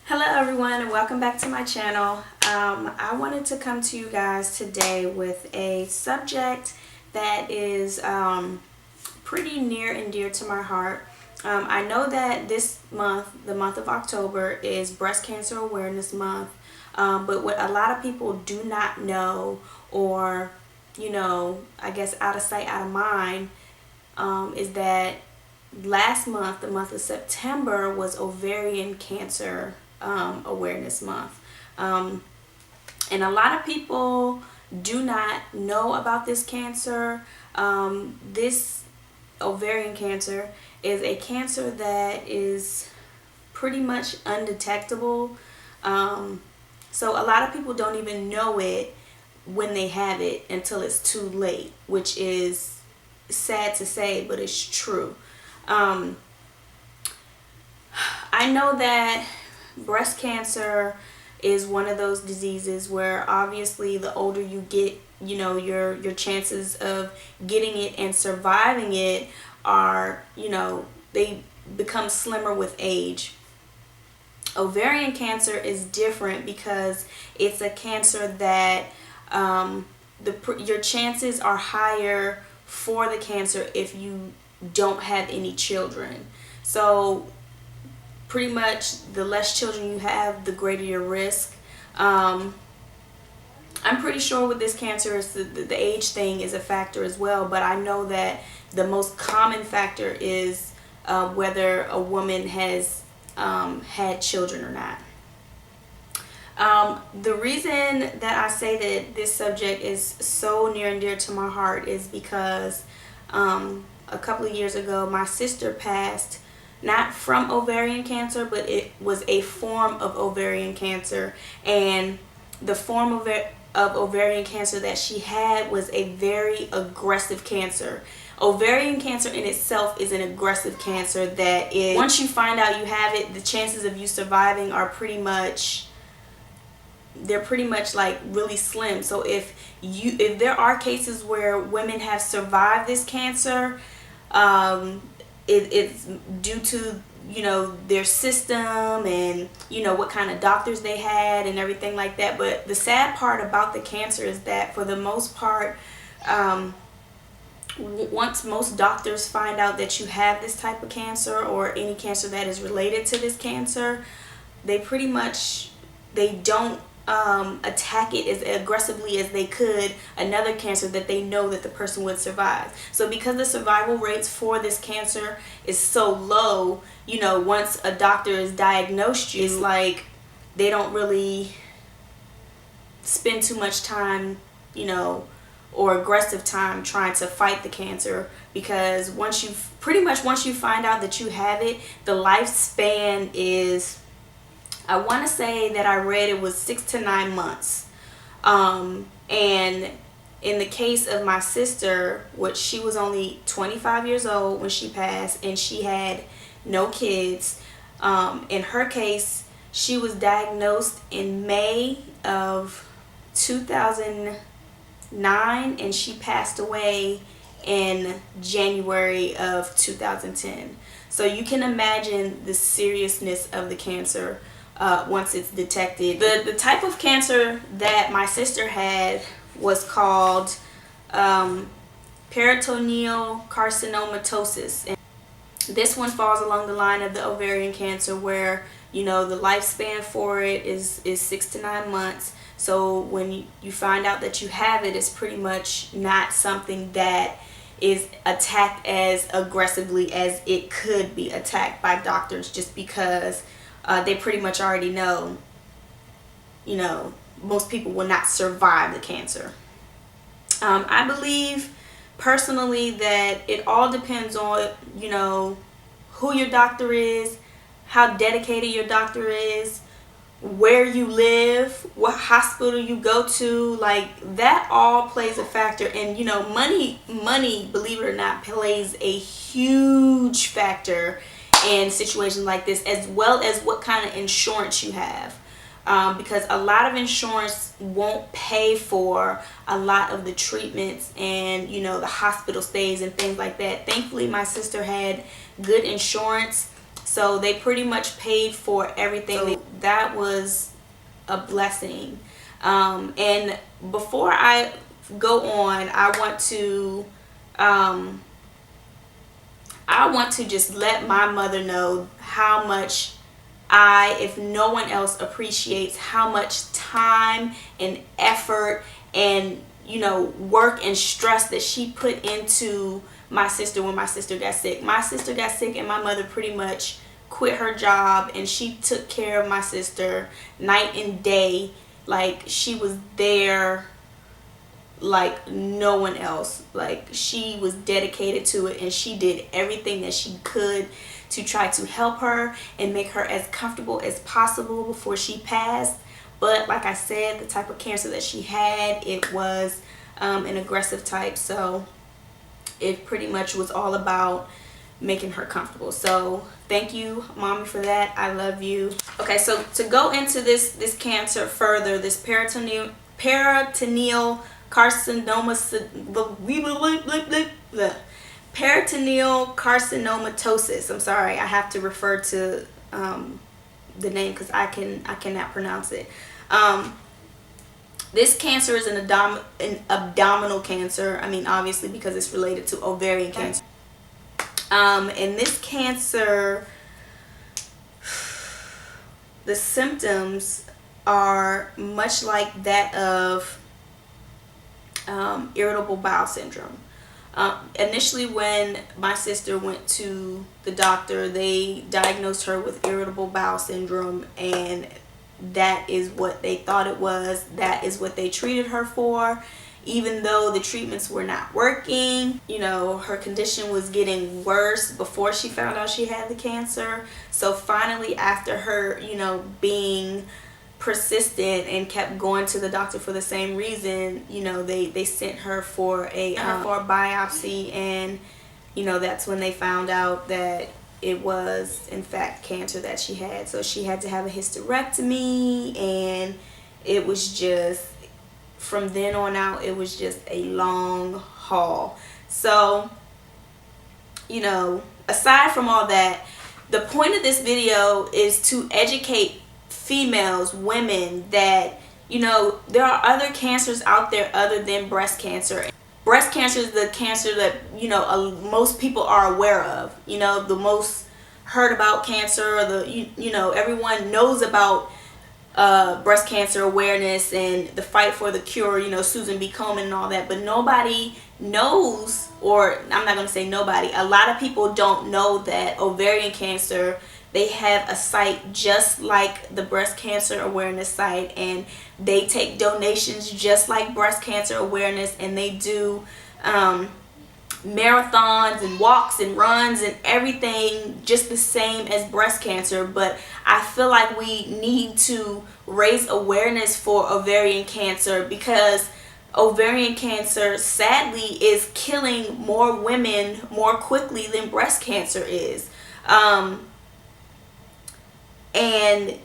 Hello everyone and welcome back to my channel. I wanted to come to you guys today with a subject that is pretty near and dear to my heart. I know that this month, the month of October, is Breast Cancer Awareness Month, but what a lot of people do not know, or I guess out of sight, out of mind, is that last month, the month of September, was Ovarian Cancer Awareness Month. And a lot of people do not know about this cancer. This ovarian cancer is a cancer that is pretty much undetectable. So a lot of people don't even know it when they have it until it's too late, which is sad to say, but it's true. I know that breast cancer is one of those diseases where obviously the older you get, your chances of getting it and surviving it are, they become slimmer with age. Ovarian cancer is different because it's a cancer that your chances are higher for the cancer if you don't have any children. So pretty much the less children you have, the greater your risk. I'm pretty sure with this cancer, the age thing is a factor as well, but I know that the most common factor is whether a woman has had children or not. The reason that I say that this subject is so near and dear to my heart is because a couple of years ago my sister passed, not from ovarian cancer, but it was a form of ovarian cancer, and the form of ovarian cancer that she had was a very aggressive cancer. Ovarian cancer in itself is an aggressive cancer that is, once you find out you have it, the chances of you surviving are pretty much like really slim. So if there are cases where women have survived this cancer, it's due to their system and what kind of doctors they had and everything like that. But the sad part about the cancer is that for the most part, once most doctors find out that you have this type of cancer or any cancer that is related to this cancer, they don't attack it as aggressively as they could another cancer that they know that the person would survive. So because the survival rates for this cancer is so low, once a doctor has diagnosed you, it's like they don't really spend too much time, or aggressive time trying to fight the cancer, because once you find out that you have it, the lifespan is, I want to say that I read it was 6 to 9 months. And in the case of my sister, she was only 25 years old when she passed, and she had no kids. In her case, she was diagnosed in May of 2009, and she passed away in January of 2010. So you can imagine the seriousness of the cancer. Once it's detected. The type of cancer that my sister had was called peritoneal carcinomatosis. And this one falls along the line of the ovarian cancer, where the lifespan for it is 6 to 9 months. So when you find out that you have it, it's pretty much not something that is attacked as aggressively as it could be attacked by doctors, just because they pretty much already know, most people will not survive the cancer. I believe personally that it all depends on, who your doctor is, how dedicated your doctor is, where you live, what hospital you go to. Like, that all plays a factor. And money, believe it or not, plays a huge factor in situations like this, as well as what kind of insurance you have, because a lot of insurance won't pay for a lot of the treatments and the hospital stays and things like that. Thankfully my sister had good insurance, so they pretty much paid for everything. So that was a blessing. And before I go on, I want to just let my mother know how much if no one else appreciates how much time and effort and, work and stress that she put into my sister when my sister got sick. My sister got sick and my mother pretty much quit her job, and she took care of my sister night and day. Like, she was there like no one else. Like, she was dedicated to it, and she did everything that she could to try to help her and make her as comfortable as possible before she passed. But like I said, the type of cancer that she had, it was an aggressive type, so it pretty much was all about making her comfortable. So thank you, Mommy, for that. I love you. Okay, so to go into this cancer further, this peritoneal carcinoma, peritoneal carcinomatosis. I'm sorry, I have to refer to the name because I cannot pronounce it. This cancer is an abdominal cancer. I mean, obviously, because it's related to ovarian cancer. And this cancer, the symptoms are much like that of irritable bowel syndrome. Initially, when my sister went to the doctor, they diagnosed her with irritable bowel syndrome, and that is what they thought it was. That is what they treated her for, even though the treatments were not working. Her condition was getting worse before she found out she had the cancer. So finally, after her, being persistent and kept going to the doctor for the same reason, they sent her for a biopsy, and that's when they found out that it was in fact cancer that she had. So she had to have a hysterectomy, and it was just, from then on out, it was just a long haul. So aside from all that, the point of this video is to educate females, women, that there are other cancers out there other than breast cancer. Breast cancer is the cancer that most people are aware of. The most heard about cancer, everyone knows about breast cancer awareness and the fight for the cure, Susan B. Komen and all that. But nobody knows, or I'm not going to say nobody, a lot of people don't know that ovarian cancer, they have a site just like the breast cancer awareness site, and they take donations just like breast cancer awareness, and they do marathons and walks and runs and everything just the same as breast cancer. But I feel like we need to raise awareness for ovarian cancer, because ovarian cancer sadly is killing more women more quickly than breast cancer is. And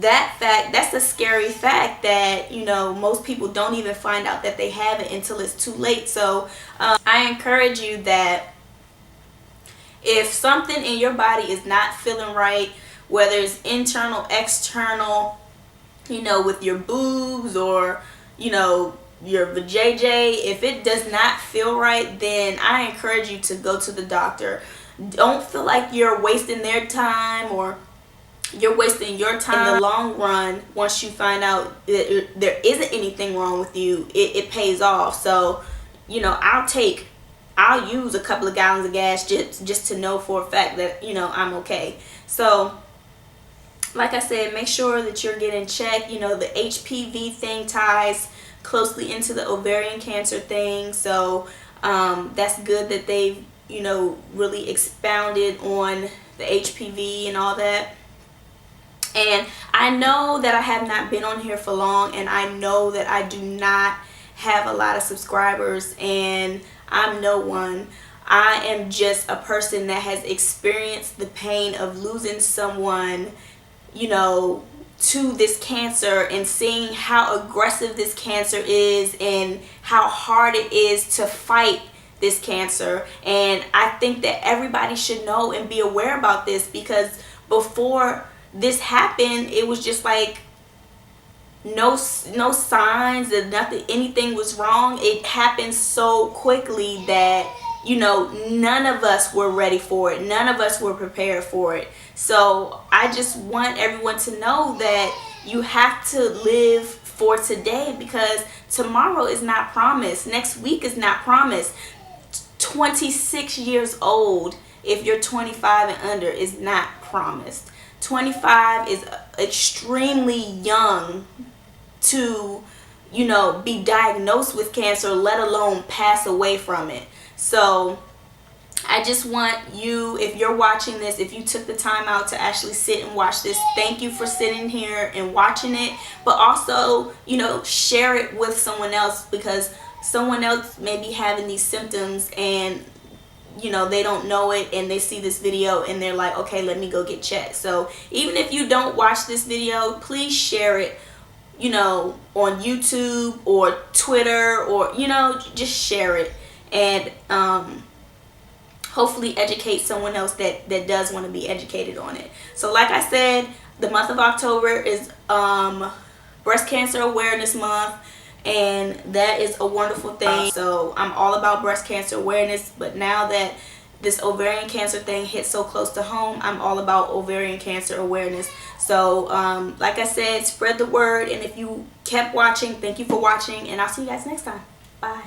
that's a scary fact that most people don't even find out that they have it until it's too late. So I encourage you that if something in your body is not feeling right, whether it's internal, external, with your boobs or your vajayjay, if it does not feel right, then I encourage you to go to the doctor. Don't feel like you're wasting their time, or you're wasting your time. In the long run, once you find out that there isn't anything wrong with you, it pays off. So I'll use a couple of gallons of gas just to know for a fact that I'm okay. So like I said, make sure that you're getting checked. The HPV thing ties closely into the ovarian cancer thing, so that's good that they've really expounded on the HPV and all that. And I know that I have not been on here for long, and I know that I do not have a lot of subscribers, and I'm no one. I am just a person that has experienced the pain of losing someone to this cancer, and seeing how aggressive this cancer is and how hard it is to fight this cancer. And I think that everybody should know and be aware about this, because before this happened, it was just like no signs that nothing, anything was wrong. It happened so quickly that, you know, none of us were ready for it. None of us were prepared for it. So I just want everyone to know that you have to live for today, because tomorrow is not promised. Next week is not promised. 26 years old, if you're 25 and under, is not promised. 25 is extremely young to, you know, be diagnosed with cancer, let alone pass away from it. So I just want you, if you're watching this, if you took the time out to actually sit and watch this, thank you for sitting here and watching it. But also, you know, share it with someone else, because someone else may be having these symptoms and, you know, they don't know it, and they see this video and they're like, okay, let me go get checked. So even if you don't watch this video, please share it, you know, on YouTube or Twitter, or, you know, just share it, and hopefully educate someone else that does want to be educated on it. So like I said, the month of October is Breast Cancer Awareness Month, and that is a wonderful thing. So I'm all about breast cancer awareness, but now that this ovarian cancer thing hit so close to home, I'm all about ovarian cancer awareness. So like I said, spread the word, and if you kept watching, thank you for watching, and I'll see you guys next time. Bye.